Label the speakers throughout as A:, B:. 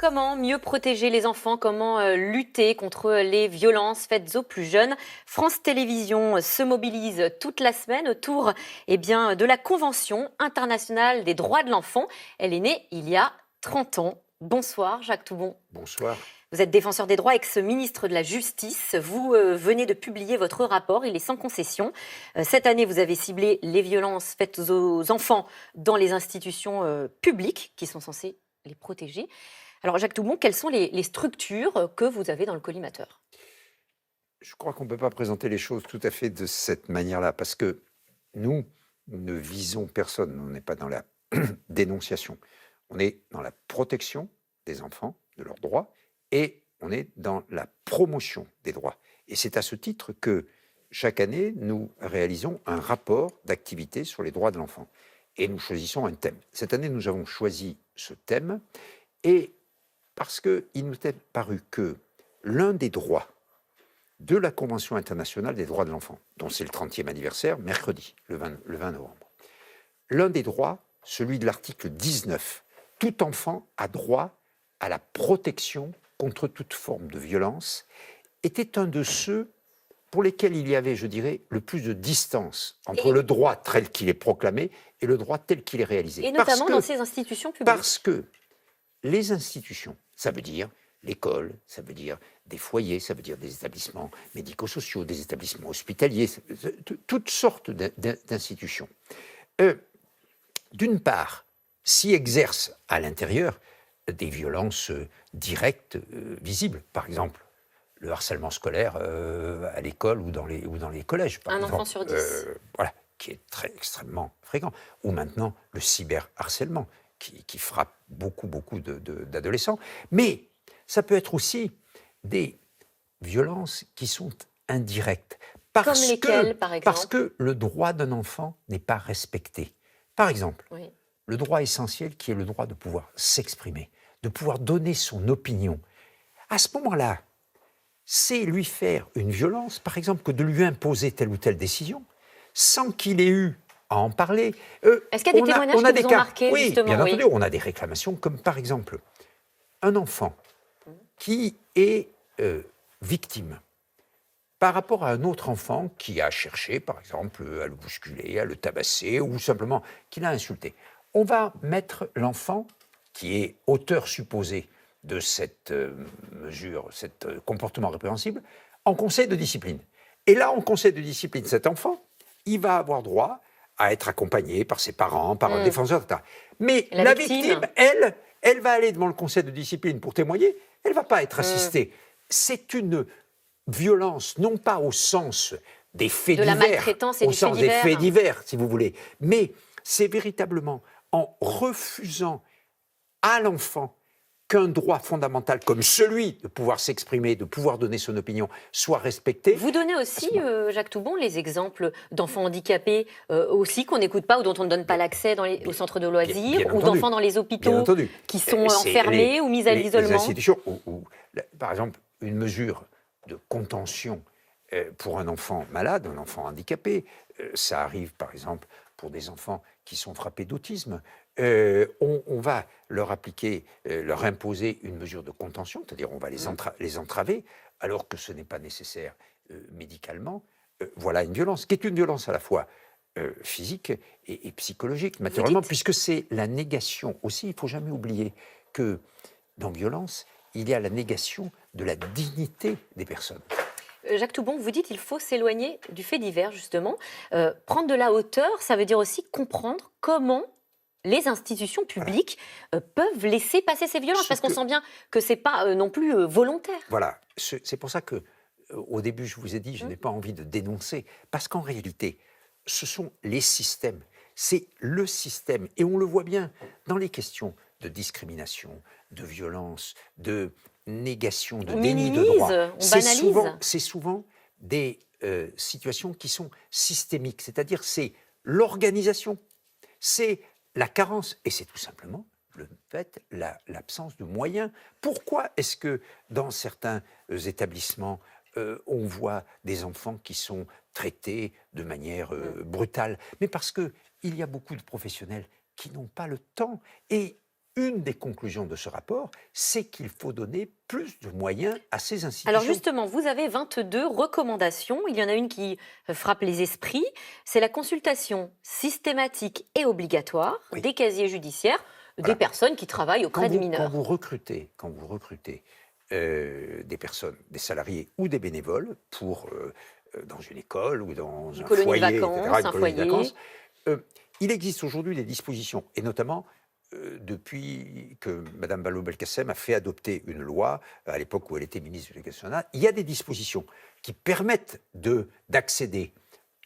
A: Comment mieux protéger les enfants? Comment lutter contre les violences faites aux plus jeunes? France Télévisions se mobilise toute la semaine autour de la Convention internationale des droits de l'enfant. Elle est née il y a 30 ans. Bonsoir Jacques Toubon.
B: Bonsoir.
A: Vous êtes défenseur des droits, ex-ministre de la Justice. Vous venez de publier votre rapport, il est sans concession. Cette année, vous avez ciblé les violences faites aux enfants dans les institutions publiques qui sont censées les protéger. Alors Jacques Toubon, quelles sont les structures que vous avez dans le collimateur?
B: Je crois qu'on ne peut pas présenter les choses tout à fait de cette manière-là, parce que nous ne visons personne, on n'est pas dans la dénonciation, on est dans la protection des enfants, de leurs droits, et on est dans la promotion des droits. Et c'est à ce titre que chaque année, nous réalisons un rapport d'activité sur les droits de l'enfant. Et nous choisissons un thème. Cette année, nous avons choisi ce thème, et parce qu'il nous est paru que l'un des droits de la Convention internationale des droits de l'enfant, dont c'est le 30e anniversaire, mercredi, le 20 novembre, l'un des droits, celui de l'article 19, tout enfant a droit à la protection contre toute forme de violence, était un de ceux pour lesquels il y avait, je dirais, le plus de distance entre le droit tel qu'il est proclamé et le droit tel qu'il est réalisé.
A: Et notamment dans ces institutions publiques.
B: Parce que les institutions, ça veut dire l'école, ça veut dire des foyers, ça veut dire des établissements médico-sociaux, des établissements hospitaliers, toutes sortes d'institutions. D'une part, s'y exercent à l'intérieur des violences directes, visibles. Par exemple, le harcèlement scolaire à l'école ou dans les collèges. Par exemple,
A: enfant sur 10.
B: Voilà, qui est extrêmement fréquent. Ou maintenant, le cyberharcèlement, qui frappe beaucoup d'adolescents. Mais ça peut être aussi des violences qui sont indirectes.
A: Comme lesquelles, par exemple?
B: Parce que le droit d'un enfant n'est pas respecté. Par exemple, le droit essentiel qui est le droit de pouvoir s'exprimer, de pouvoir donner son opinion. À ce moment-là, c'est lui faire une violence, par exemple, que de lui imposer telle ou telle décision, sans qu'il ait eu à en parler.
A: Est-ce qu'il y a des témoignages qui vous ont marqué,
B: oui,
A: justement?
B: Bien entendu, on a des réclamations, comme par exemple, un enfant qui est victime par rapport à un autre enfant qui a cherché, par exemple, à le bousculer, à le tabasser, ou simplement qui l'a insulté. On va mettre l'enfant, qui est auteur supposé de cette mesure, cet comportement répréhensible, en conseil de discipline. Et là, en conseil de discipline, cet enfant, il va avoir droit à être accompagné par ses parents, par un défenseur, etc. Mais la victime, elle va aller devant le conseil de discipline pour témoigner, elle ne va pas être assistée. C'est une violence, non pas au sens des faits divers,
A: la maltraitance et
B: au sens des faits
A: divers,
B: divers, si vous voulez, mais c'est véritablement en refusant à l'enfant qu'un droit fondamental comme celui de pouvoir s'exprimer, de pouvoir donner son opinion, soit respecté.
A: Vous donnez aussi, Jacques Toubon, les exemples d'enfants handicapés aussi qu'on n'écoute pas ou dont on ne donne pas l'accès au centre de loisirs, ou d'enfants dans les hôpitaux qui sont enfermés ou mis à l'isolement.
B: Les institutions où, par exemple, une mesure de contention pour un enfant malade, un enfant handicapé, ça arrive par exemple pour des enfants qui sont frappés d'autisme, on va leur appliquer, leur imposer une mesure de contention, c'est-à-dire on va les entraver, alors que ce n'est pas nécessaire médicalement. Voilà une violence, qui est une violence à la fois physique et psychologique, naturellement, puisque c'est la négation aussi. Il ne faut jamais oublier que dans violence, il y a la négation de la dignité des personnes.
A: Jacques Toubon, vous dites qu'il faut s'éloigner du fait divers, justement. Prendre de la hauteur, ça veut dire aussi comprendre comment les institutions publiques peuvent laisser passer ces violences, parce qu'on sent bien que ce n'est pas non plus volontaire.
B: Voilà, c'est pour ça que, au début, je vous ai dit, je n'ai pas envie de dénoncer, parce qu'en réalité, ce sont les systèmes, c'est le système, et on le voit bien dans les questions de discrimination, de violence, de négation, de déni de droit.
A: On banalise.
B: C'est souvent des situations qui sont systémiques, c'est-à-dire c'est l'organisation, c'est la carence, et c'est tout simplement le fait, l'absence de moyens. Pourquoi est-ce que dans certains établissements, on voit des enfants qui sont traités de manière brutale? Mais parce qu'il y a beaucoup de professionnels qui n'ont pas le temps. Et une des conclusions de ce rapport, c'est qu'il faut donner plus de moyens à ces institutions.
A: Alors justement, vous avez 22 recommandations. Il y en a une qui frappe les esprits. C'est la consultation systématique et obligatoire
B: Oui.
A: des casiers judiciaires
B: Voilà.
A: des personnes qui travaillent auprès des mineurs.
B: Quand vous recrutez des personnes, des salariés ou des bénévoles dans une école ou dans
A: Une
B: un
A: colonie de
B: foyer,
A: vacances,
B: etc., une
A: un
B: colonie de
A: foyer.
B: vacances, il existe aujourd'hui des dispositions, et notamment depuis que Mme Vallaud-Belkacem a fait adopter une loi, à l'époque où elle était ministre de l'Éducation nationale, il y a des dispositions qui permettent d'accéder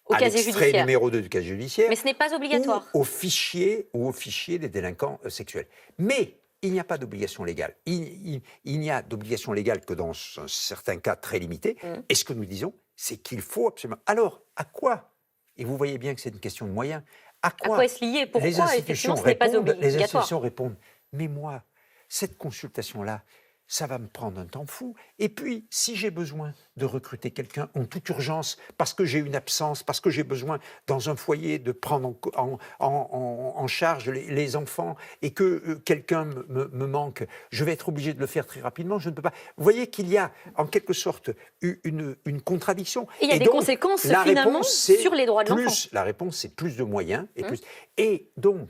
A: Au
B: à
A: casier
B: l'extrait
A: judiciaire.
B: numéro 2 du casier judiciaire
A: Mais ce n'est pas obligatoire.
B: ou au fichier des délinquants sexuels. Mais il n'y a pas d'obligation légale. Il n'y a d'obligation légale que dans un certain cas très limité. Et ce que nous disons, c'est qu'il faut absolument... Alors, à quoi? Et vous voyez bien que c'est une question de moyens. À
A: quoi est-ce lié? Pourquoi,
B: les institutions
A: effectivement, ce n'est pas
B: répondent,
A: obligatoire?
B: les institutions répondent, mais moi, cette consultation-là, ça va me prendre un temps fou. Et puis, si j'ai besoin de recruter quelqu'un en toute urgence, parce que j'ai une absence, parce que j'ai besoin dans un foyer de prendre en charge les enfants et que quelqu'un me manque, je vais être obligé de le faire très rapidement, je ne peux pas. Vous voyez qu'il y a en quelque sorte une contradiction.
A: Et il y a des
B: donc,
A: conséquences
B: la
A: finalement
B: réponse, c'est
A: sur les droits de l'enfant.
B: La réponse, c'est plus de moyens. Et donc,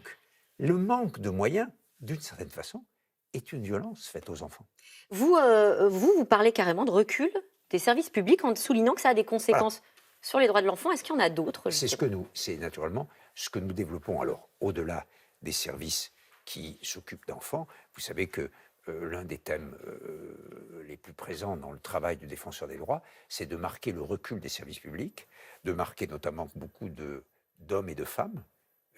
B: le manque de moyens, d'une certaine façon, est une violence faite aux enfants.
A: Vous parlez carrément de recul des services publics en soulignant que ça a des conséquences sur les droits de l'enfant. Est-ce qu'il y en a d'autres?
B: C'est naturellement ce que nous développons. Alors, au-delà des services qui s'occupent d'enfants, vous savez que l'un des thèmes les plus présents dans le travail du défenseur des droits, c'est de marquer le recul des services publics, de marquer notamment beaucoup d'hommes et de femmes,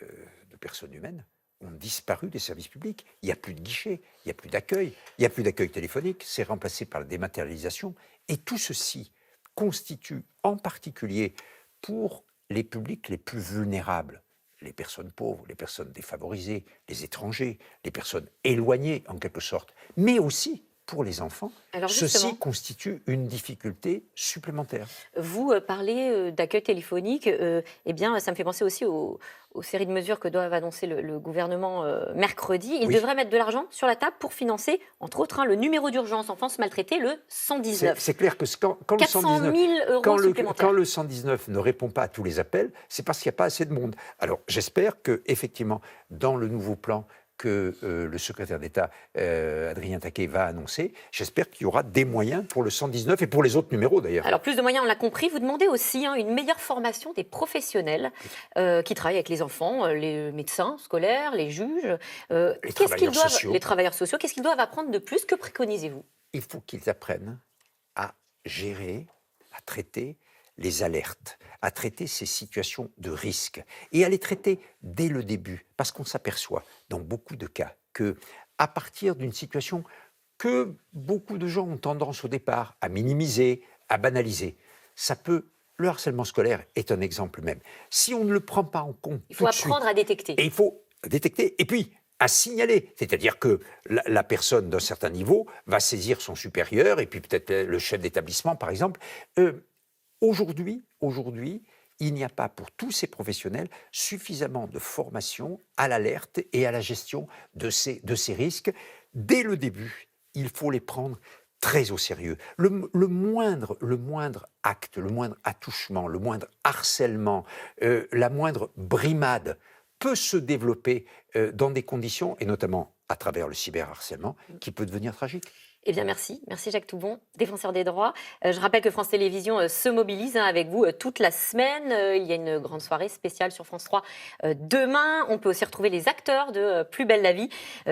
B: de personnes humaines, ont disparu des services publics. Il n'y a plus de guichet, il n'y a plus d'accueil, il n'y a plus d'accueil téléphonique, c'est remplacé par la dématérialisation. Et tout ceci constitue en particulier pour les publics les plus vulnérables, les personnes pauvres, les personnes défavorisées, les étrangers, les personnes éloignées en quelque sorte, mais aussi pour les enfants, ceci constitue une difficulté supplémentaire.
A: Vous parlez d'accueil téléphonique, eh bien, ça me fait penser aussi aux séries de mesures que doivent annoncer le gouvernement mercredi. Il devrait mettre de l'argent sur la table pour financer, entre autres, le numéro d'urgence enfance maltraitée, le 119.
B: C'est clair que quand
A: 400 000 euros supplémentaires.
B: Quand le 119 ne répond pas à tous les appels, c'est parce qu'il n'y a pas assez de monde. Alors, j'espère qu'effectivement, dans le nouveau plan que le secrétaire d'État Adrien Taquet va annoncer, j'espère qu'il y aura des moyens pour le 119 et pour les autres numéros d'ailleurs.
A: Alors plus de moyens, on l'a compris. Vous demandez aussi une meilleure formation des professionnels qui travaillent avec les enfants, les médecins scolaires, les juges.
B: Les travailleurs sociaux.
A: Les travailleurs sociaux, qu'est-ce qu'ils doivent apprendre de plus? Que préconisez-vous?
B: Il faut qu'ils apprennent à gérer, à traiter les alertes, à traiter ces situations de risque et à les traiter dès le début, parce qu'on s'aperçoit dans beaucoup de cas que à partir d'une situation que beaucoup de gens ont tendance au départ à minimiser, à banaliser, le harcèlement scolaire est un exemple même. Si on ne le prend pas en compte,
A: il faut apprendre à détecter.
B: Et il faut détecter et puis à signaler, c'est-à-dire que la personne d'un certain niveau va saisir son supérieur et puis peut-être le chef d'établissement par exemple. Aujourd'hui, il n'y a pas pour tous ces professionnels suffisamment de formation à l'alerte et à la gestion de ces risques. Dès le début, il faut les prendre très au sérieux. Le moindre acte, le moindre attouchement, le moindre harcèlement, la moindre brimade peut se développer dans des conditions, et notamment à travers le cyberharcèlement, qui peut devenir tragique.
A: Eh bien, merci Jacques Toubon, défenseur des droits. Je rappelle que France Télévisions se mobilise avec vous toute la semaine. Il y a une grande soirée spéciale sur France 3 demain. On peut aussi retrouver les acteurs de Plus belle la vie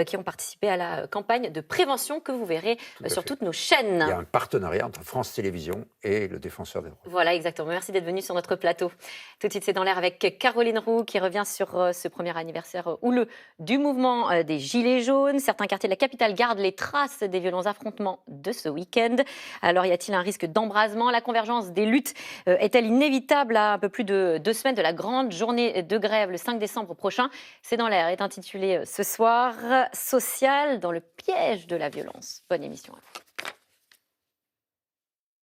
A: qui ont participé à la campagne de prévention que vous verrez sur toutes nos chaînes.
B: Il y a un partenariat entre France Télévisions et le défenseur des droits.
A: Voilà, exactement. Merci d'être venu sur notre plateau. Tout de suite, c'est dans l'air avec Caroline Roux qui revient sur ce premier anniversaire houleux du mouvement des Gilets jaunes. Certains quartiers de la capitale gardent les traces des violents affrontements de ce week-end. Alors, y a-t-il un risque d'embrasement? La convergence des luttes est-elle inévitable à un peu plus de 2 semaines de la grande journée de grève le 5 décembre prochain? C'est dans l'air est intitulé ce soir « Social dans le piège de la violence ». Bonne émission à vous.